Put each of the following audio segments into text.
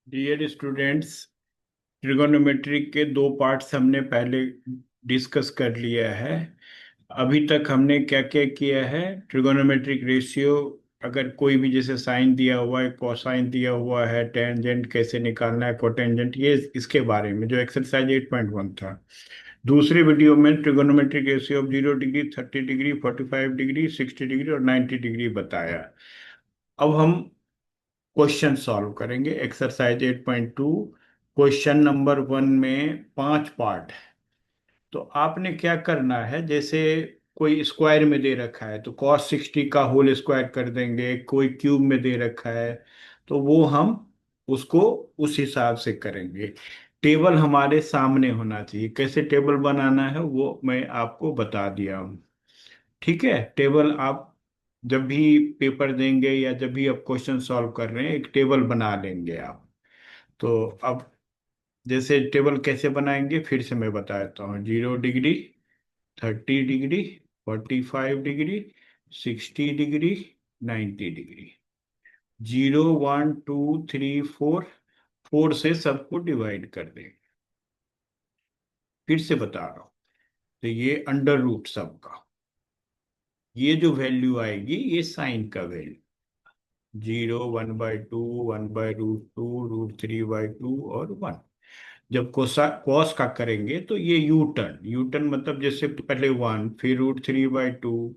Dear students, trigonometry के दो parts हमने पहले डिस्कस कर लिया है। अभी तक हमने क्या क्या किया है? ट्रिगोनोमेट्रिक रेशियो, अगर कोई भी जैसे साइन दिया हुआ है, कोसाइन दिया हुआ है, टेंजेंट कैसे निकालना है, कोटेंजेंट, ये इसके बारे में जो एक्सरसाइज 8.1 था। दूसरी वीडियो में trigonometric ratio of 0 degree, 30 degree, 45 degree, 60 degree और 90 डिग्री बताया। अब हम क्वेश्चन सॉल्व करेंगे। एक्सरसाइज 8.2, क्वेश्चन नंबर 1 में 5 पार्ट। तो आपने क्या करना है, जैसे कोई स्क्वायर में दे रखा है तो कॉस 60 का होल स्क्वायर कर देंगे, कोई क्यूब में दे रखा है तो वो हम उसको उस हिसाब से करेंगे। टेबल हमारे सामने होना चाहिए। कैसे टेबल बनाना है वो मैं आपको बता दिया हूँ। ठीक है, टेबल आप जब भी पेपर देंगे या जब भी आप क्वेश्चन सॉल्व कर रहे हैं एक टेबल बना लेंगे आप। तो अब जैसे टेबल कैसे बनाएंगे फिर से मैं बता देता हूँ। 0 degree, 30 degree, 45 degree, 60 degree, 90 degree. 0 1 2 3 4, 4 से सबको डिवाइड कर देंगे। फिर से बता रहा हूँ। तो ये अंडर रूट सबका, ये जो वैल्यू आएगी ये साइन का वैल्यू। 0 1/2, 1/√2, √3/2 और 1। जब कॉस का करेंगे तो ये यू टर्न, यू टर्न मतलब जैसे पहले 1, फिर √3/2,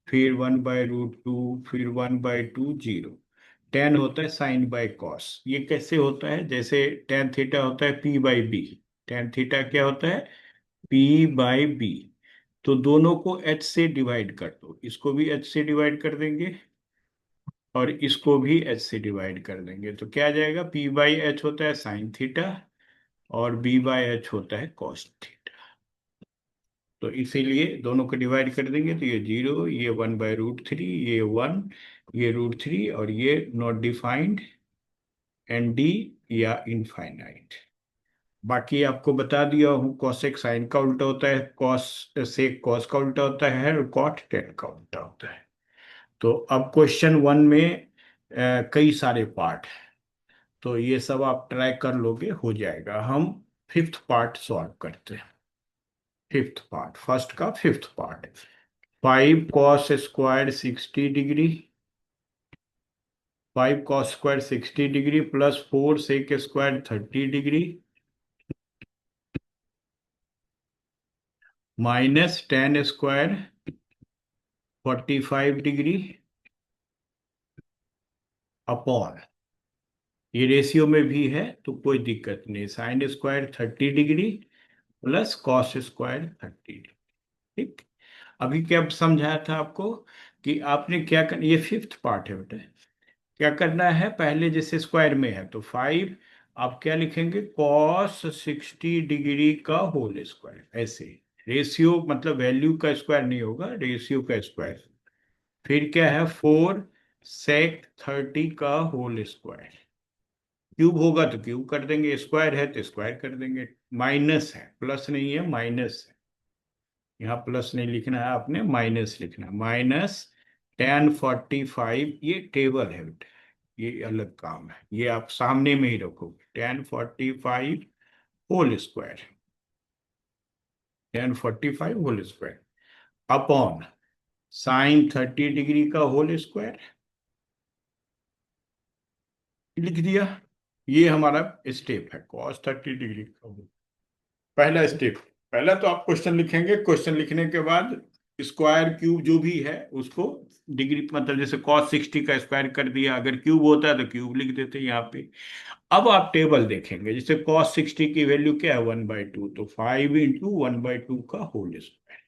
फिर 1/√2, फिर 1/2, 0। टेन होता है साइन बाय कॉस। ये कैसे होता है? जैसे टेन थीटा होता है P/B। टेन थीटा क्या होता है? P/B। तो दोनों को H से डिवाइड कर दो, इसको भी H से डिवाइड कर देंगे और इसको भी H से डिवाइड कर देंगे। तो क्या आ जाएगा? P/H होता है साइन थीटा और B/H होता है कॉस थीटा। तो इसीलिए दोनों को डिवाइड कर देंगे तो ये 0, ये 1/√3, ये 1, ये √3 और ये नॉट डिफाइंड एंड डी या इनफाइनाइट। बाकी आपको बता दिया हूँ, कॉसेक साइन का उल्टा होता है, कॉस सेक कॉस का उल्टा होता है और कॉट टेन का उल्टा होता है। तो अब क्वेश्चन 1 में कई सारे पार्ट हैं, तो ये सब आप ट्राई कर लोगे, हो जाएगा। हम फिफ्थ पार्ट सॉल्व करते हैं। फिफ्थ पार्ट, फर्स्ट का fifth part. 5 cos² 60 degree, 5 cos² 60 degree plus 4 sec² 30 degree minus tan² 45 degree upon, ये रेशियो में भी है तो कोई दिक्कत नहीं, sin² 30 degree plus cos² 30 degree. ठीक। अभी क्या समझाया था आपको कि आपने क्या कर, ये फिफ्थ पार्ट है बेटा। क्या करना है, पहले जैसे स्क्वायर में है तो 5, आप क्या लिखेंगे? cos 60 डिग्री का होल स्क्वायर, ऐसे। रेशियो मतलब वैल्यू का स्क्वायर नहीं होगा, रेशियो का स्क्वायर। फिर क्या है? 4 sec 30 का होल स्क्वायर। क्यूब होगा तो क्यूब कर देंगे, स्क्वायर है तो स्क्वायर कर देंगे। माइनस है, प्लस नहीं है, माइनस है। यहाँ प्लस नहीं लिखना है, आपने माइनस लिखना है। माइनस tan 45, ये टेबल है बेटा, ये अलग काम है, ये आप सामने में ही रखोगे। tan 45 whole square, tan 45 whole square upon sin 30 degree का होल स्क्वायर, लिख दिया। ये हमारा स्टेप है, cos 30 डिग्री का पहला स्टेप। पहला तो आप क्वेश्चन लिखेंगे, क्वेश्चन लिखने के बाद स्क्वायर क्यूब जो भी है उसको डिग्री, मतलब जैसे cos 60 का स्क्वायर कर दिया, अगर क्यूब होता है तो क्यूब लिख देते यहाँ पे। अब आप टेबल देखेंगे, जैसे cos 60 की वैल्यू क्या है? 1/2, तो 5 × 1/2 का होल स्क्वायर।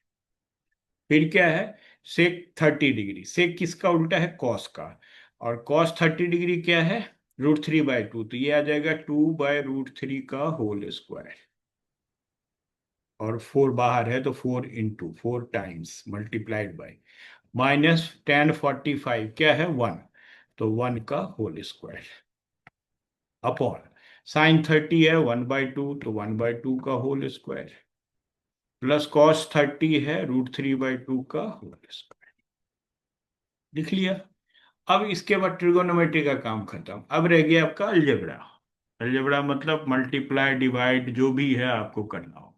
फिर क्या है? sec 30 डिग्री, सेक किसका उल्टा है? कॉस का। और cos 30 डिग्री क्या है? √3/2, तो ये आ जाएगा 2/√3 का होल स्क्वायर। और 4 बाहर है तो 4 times multiplied by, minus tan 45 क्या है? 1, तो 1 का होल स्क्वायर अपॉन sin 30 है 1/2, तो 1/2 का होल स्क्वायर प्लस cos 30 है √3/2 का होल स्क्वायर। लिख लिया। अब इसके बाद ट्रिगोनोमेट्री का काम खत्म, अब रह गया आपका अलजेब्रा। अलजेब्रा मतलब मल्टीप्लाई डिवाइड जो भी है आपको करना हो।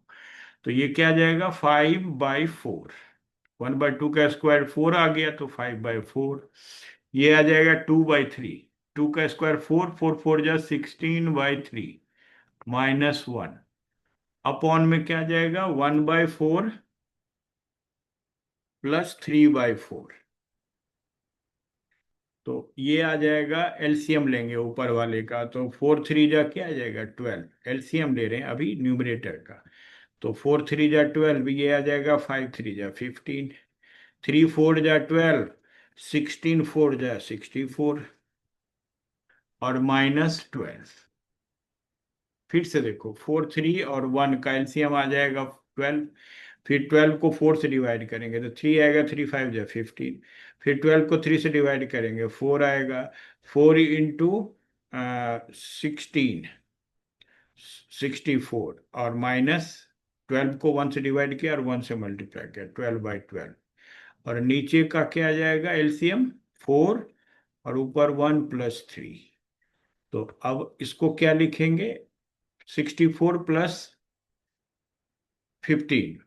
तो ये क्या आ जाएगा, 5/4। 1/2 का स्क्वायर 4 आ गया, तो 5/4। ये आ जाएगा 2/3। 2 का स्क्वायर 4, 4 जा 16/3 -1। अपॉन में क्या आ जाएगा, 1/4 +3/4। तो ये आ जाएगा, एलसीएम लेंगे ऊपर वाले का, तो 4 3 जा क्या आ जाएगा, 12। एलसीएम ले रहे हैं अभी न्यूमरेटर का। तो 4 3 जा 12, ये आ जाएगा 5 3 जा 15। 3 4 जा 12, 16 4 जा 64 और -12। फिर से देखो, 4 3 और 1 का एलसीएम आ जाएगा 12। फिर 12 को 4 से डिवाइड करेंगे तो 3 आएगा, 3 5 जा 15। फिर 12 को 3 से डिवाइड करेंगे, 4 आएगा। 4 × 16, 64 और -12 को 1 से डिवाइड किया और 1 से मल्टीप्लाई किया, 12/12। और नीचे का क्या आ जाएगा, एलसीएम 4 और ऊपर 1 + 3। तो अब इसको क्या लिखेंगे, 64 + 15।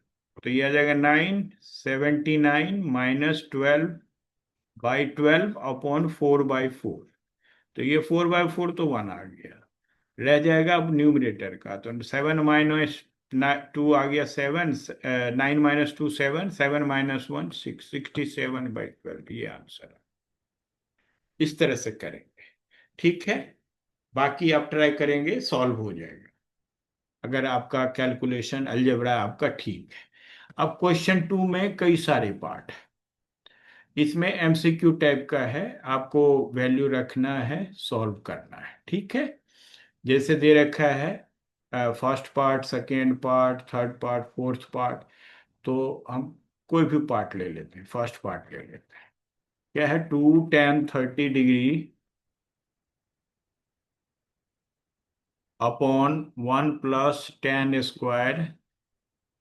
तो ये आ जाएगा 979 -12/12 अपॉन 4/4। तो ये 4/4 तो 1 आ गया। रह जाएगा अब न्यूमरेटर का, तो 7 - 2 आ गया 7। 9 - 2 7, 7 - 1 6, 67/12। ये आंसर है। इस तरह से करेंगे, ठीक है। बाकी आप ट्राई करेंगे, सॉल्व हो जाएगा अगर आपका कैलकुलेशन अलजेब्रा आपका ठीक है। अब क्वेश्चन 2 में कई सारे पार्ट। इसमें एमसीक्यू टाइप का है, आपको वैल्यू रखना है, सॉल्व करना है, ठीक है। जैसे दे रखा है first part, second part, third part, fourth part. तो हम कोई भी पार्ट ले लेते हैं, फर्स्ट पार्ट ले लेते हैं। क्या है, 2 tan 30 degree upon 1 + tan²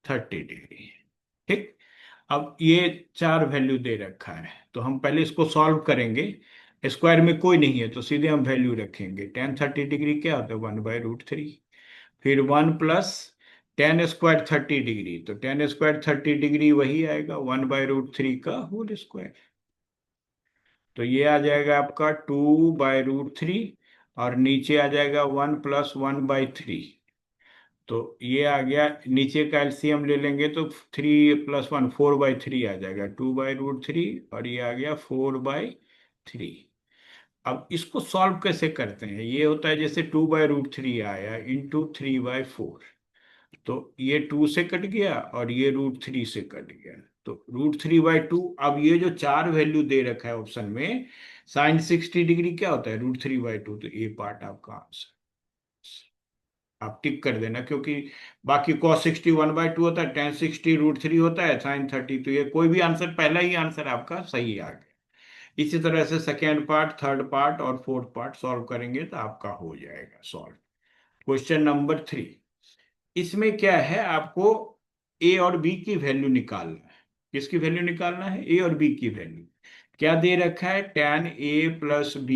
30 degree. ठीक। अब ये चार वैल्यू दे रखा है, तो हम पहले इसको सॉल्व करेंगे। स्क्वायर में कोई नहीं है तो सीधे हम वैल्यू रखेंगे। tan 30 डिग्री क्या होता है, 1/√3। फिर 1 + tan² 30 डिग्री, तो tan² 30 डिग्री वही आएगा 1/√3 का होल स्क्वायर। तो ये आ जाएगा आपका 2/√3 और नीचे आ जाएगा 1 + 1/3। तो ये आ गया, नीचे का एलसीएम ले लेंगे तो 3 + 1 4/3 आ जाएगा, 2/√3 और ये आ गया 4/3। अब इसको सॉल्व कैसे करते हैं, ये होता है जैसे 2/√3 आया इंटू 3/4। तो ये 2 से कट गया और ये √3 से कट गया, तो √3/2। अब ये जो चार वैल्यू दे रखा है ऑप्शन में, sin 60 डिग्री क्या होता है, √3/2। तो ये पार्ट आपका आंसर, आप टिक कर देना, क्योंकि बाकी cos 60 1/2 होता है, tan 60 √3 होता है, sin 30। तो ये कोई भी आंसर, पहला ही आंसर आपका सही आ गया। इसी तरह से सेकेंड पार्ट, थर्ड पार्ट और फोर्थ पार्ट सॉल्व करेंगे तो आपका हो जाएगा सॉल्व। Question number 3। इसमें क्या है, आपको ए और बी की वैल्यू निकालना है। किसकी वैल्यू निकालना है, ए और बी की वैल्यू। क्या दे रखा है, tan A + B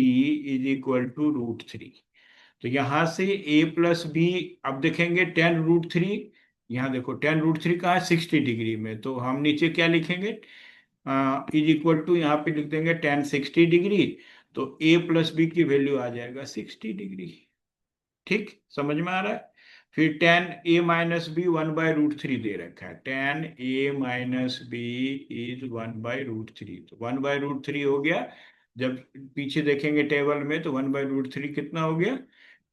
= √3। तो यहां से A + B, अब देखेंगे tan√3। यहाँ देखो tan√3 कहाँ है, 60 डिग्री में, तो हम नीचे क्या लिखेंगे, यहाँ पे लिख देंगे tan 60 डिग्री। तो A + B की वैल्यू आ जाएगा 60 डिग्री। ठीक, समझ में आ रहा है। फिर tan A - B 1/√3 दे रखा है, tan A - B = 1/√3। तो 1/√3 हो गया। जब पीछे देखेंगे टेबल में तो 1/√3 कितना हो गया,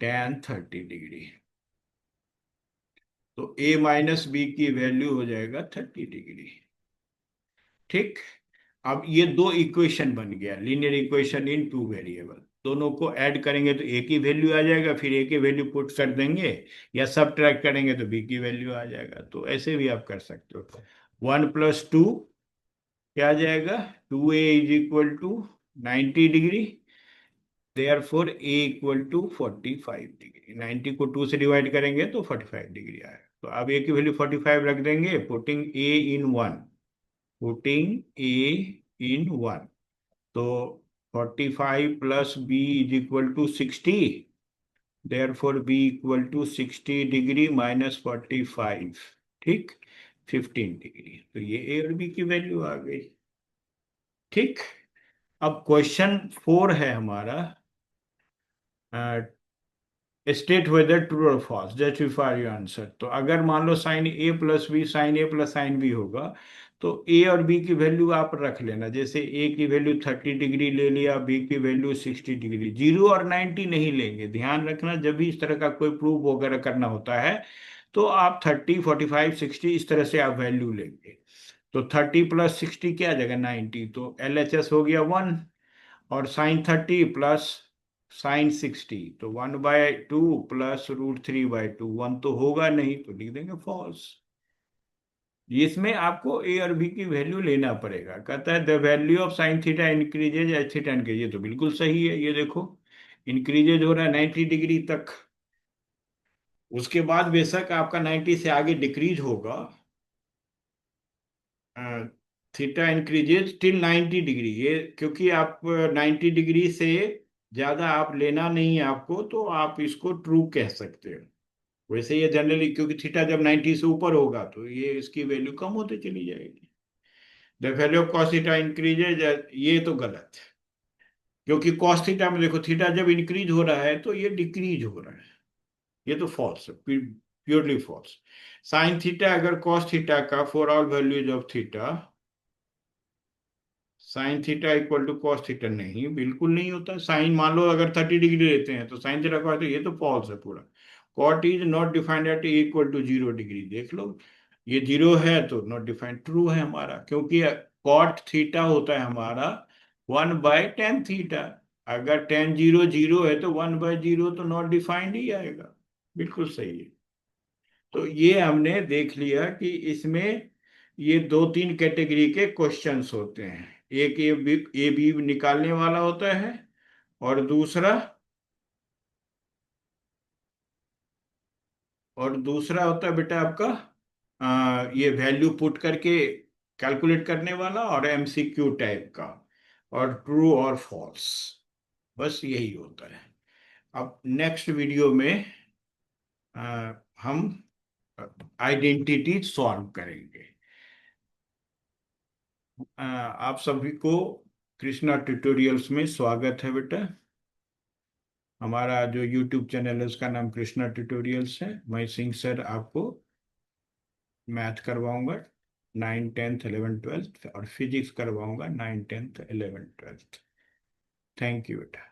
tan 30 डिग्री। तो A - B की वैल्यू हो जाएगा 30 डिग्री। ठीक। अब ये दो इक्वेशन बन गया, linear equation in two variable. दोनों को ऐड करेंगे तो ए की वैल्यू आ जाएगा, फिर ए की वैल्यू पुट कर देंगे, या सब ट्रैक करेंगे तो बी की वैल्यू आ जाएगा। तो ऐसे भी आप कर सकते हो। 1 + 2 क्या आ जाएगा, 2A = 90 degree. Therefore A = 45 degree. 90 को 2 से डिवाइड करेंगे तो 45 डिग्री आएगा। तो अब ए की वैल्यू 45 रख देंगे, पुटिंग A in 1। तो 45 + B = 60 therefore B equal to 60 degree minus 45, ठीक, 15 डिग्री। तो ये ए और बी की वैल्यू आ गई। ठीक। अब क्वेश्चन 4 है हमारा, स्टेट वेदर ट्रू और फॉल्स, जस्टिफाई योर आंसर। तो अगर मान लो साइन ए प्लस बी, साइन ए प्लस साइन बी होगा, तो ए और बी की वैल्यू आप रख लेना। जैसे ए की वैल्यू 30 डिग्री ले लिया, बी की वैल्यू 60 डिग्री। 0 और 90 नहीं लेंगे, ध्यान रखना। जब भी इस तरह का कोई प्रूफ वगैरह करना होता है तो आप 30, 45, 60 इस तरह से आप वैल्यू लेंगे। तो 30 प्लस 60 क्या आ जाएगा, 90। तो एल एच एस हो गया 1, और साइन 30 प्लस साइन 60, तो 1/2 प्लस √3/2, 1 तो होगा नहीं, तो लिख देंगे फॉल्स। इसमें आपको ए और बी की वैल्यू लेना पड़ेगा। कहता है the value of sine theta increases as theta increases, तो बिल्कुल सही है। ये देखो इंक्रीजेज हो रहा है 90 डिग्री तक, उसके बाद बेशक आपका 90 से आगे डिक्रीज होगा। थीटा इंक्रीजेज टिल 90 डिग्री, ये क्योंकि आप 90 डिग्री से ज्यादा आप लेना नहीं है आपको, तो आप इसको ट्रू कह सकते हो। वैसे ये जनरली, क्योंकि थीटा जब 90 से ऊपर होगा तो ये इसकी वैल्यू कम होती चली जाएगी। The value of cos theta increases, ये तो गलत है, क्योंकि कॉस थीटा में देखो थीटा जब इंक्रीज हो रहा है तो ये डिक्रीज हो रहा है। ये तो फॉल्स है, प्योरली फॉल्स। साइन थीटा अगर कॉस थीटा का for all values of theta, sine theta equal to cos theta, नहीं, बिल्कुल नहीं होता। साइन मान लो अगर 30 डिग्री लेते हैं तो साइन थीटा कॉस, तो ये तो फॉल्स है पूरा। Cot is not defined at equal to 0 degree, देख लो ये 0 है तो नॉट डिफाइंड, ट्रू है हमारा, क्योंकि कॉट थीटा होता है हमारा 1/tan थीटा। अगर tan 0 0 है तो 1/0 तो नॉट डिफाइंड ही आएगा। बिल्कुल सही है। तो ये हमने देख लिया कि इसमें ये 2-3 कैटेगरी के क्वेश्चंस होते हैं। एक ए बी निकालने वाला होता है, और दूसरा होता है बेटा आपका ये वैल्यू पुट करके कैलकुलेट करने वाला, और एमसीक्यू टाइप का, और ट्रू और फॉल्स, बस यही होता है। अब नेक्स्ट वीडियो में हम आइडेंटिटी सॉल्व करेंगे। आप सभी को कृष्णा ट्यूटोरियल्स में स्वागत है बेटा। हमारा जो यूट्यूब चैनल है उसका नाम कृष्णा ट्यूटोरियल्स है। मैं सिंह सर आपको मैथ करवाऊंगा 9, 10th, 11th, 12th, और फिजिक्स करवाऊंगा 9, 10th, 11th, 12th। Thank you बेटा।